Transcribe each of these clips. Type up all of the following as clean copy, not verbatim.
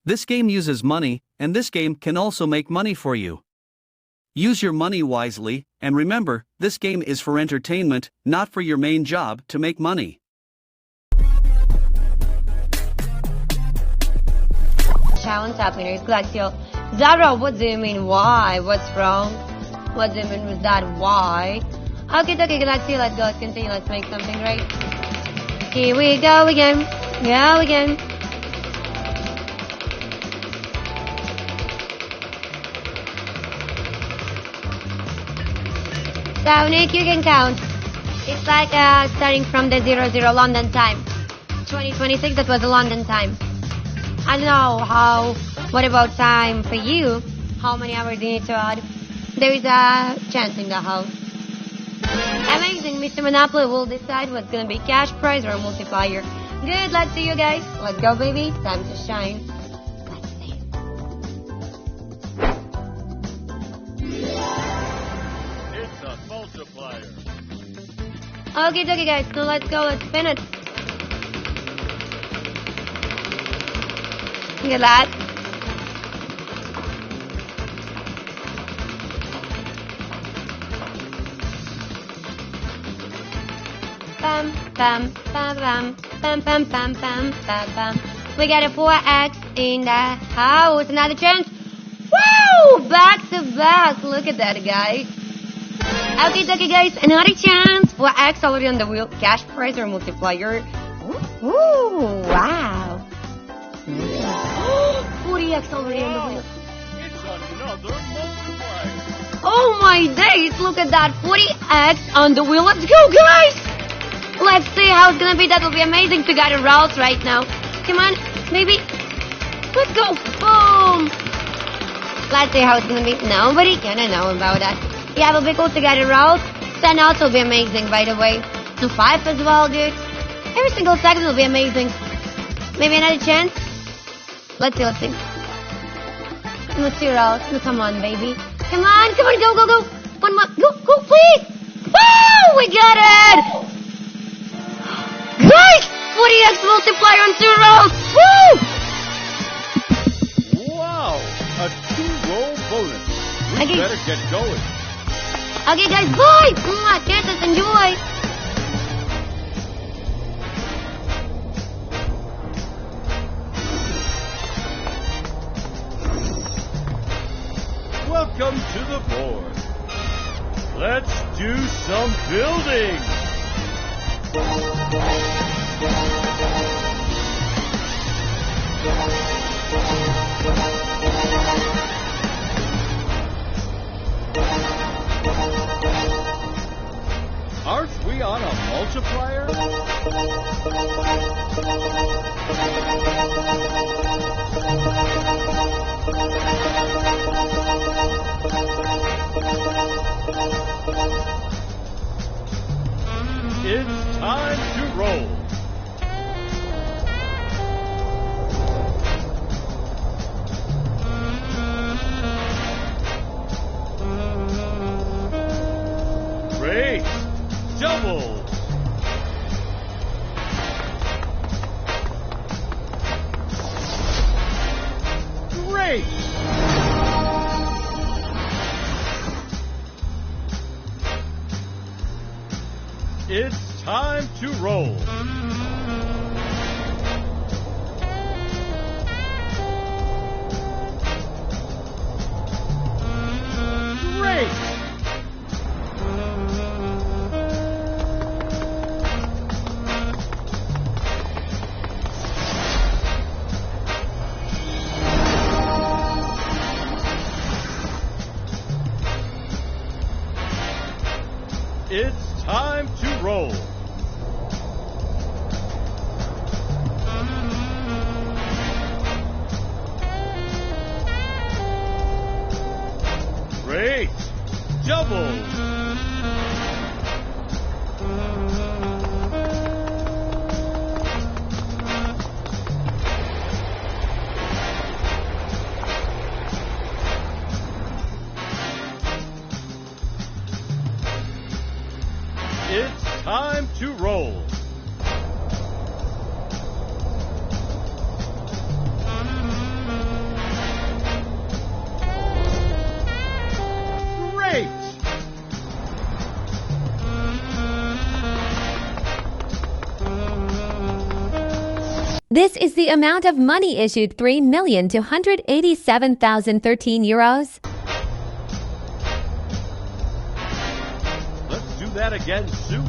This game uses money, and this game can also make money for you. Use your money wisely, and remember, this game is for entertainment, not for your main job to make money. Challenge happeners, Glaxio. Zara, what do you mean why? What's wrong? What do you mean with that why? Okay, Glaxio, let's go, let's continue, let's make something right. Here we go again. Go again. So, Nick, you can count. It's like starting from the 00 London time. 2026, that was the London time. I don't know what about time for you? How many hours do you need to add? There is a chance in the house. Amazing, Mr. Monopoly will decide what's gonna be cash prize or multiplier. Good luck to you guys. Let's go, baby. Time to shine. Let's see. It's a multiplier. Okay, guys. So let's go. Let's spin it. Good luck. Bam, bam, bam, bam, bam, bam, bam, bam, bam, bam. We got a 4x in the house. Another chance. Woo! Back to back. Look at that, guys. Okay, guys. Another chance. 4x already on the wheel. Cash prize or multiplier. Ooh, wow. 40x already on the wheel. It's another multiplier. Oh my days, look at that. 40x on the wheel. Let's go, guys. Let's see how it's gonna be. That will be amazing to get a route right now. Come on, maybe. Let's go. Boom. Let's see how it's gonna be. Nobody gonna know about that. Yeah, it will be cool to get a route. 10 outs will be amazing, by the way. To 5 as well, dude. Every single second will be amazing. Maybe another chance. Let's see. Let's see routes. No, come on, baby. Come on, go. One more. Go, please. Woo! We got it! Guys! 40x multiplier on 2 rolls! Woo! Wow! A 2-roll bonus. We Okay. better get going. Okay, guys, bye! Get us, enjoy! Welcome to the board. Let's do some building. Aren't we on a multiplier? It's time to roll. Great. Double. Great. It's time to roll. Great. It's time to roll. Great. Double. It's time to roll. This is the amount of money issued, 3,287,013 euros. Let's do that again soon.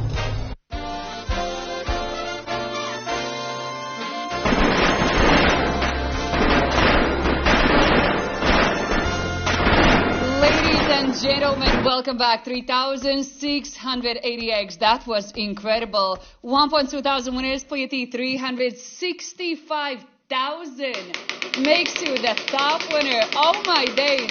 Ladies and gentlemen, welcome back. 3,680x. That was incredible. 1,200 winners, Puyati 365,000 makes you the top winner. Oh my days.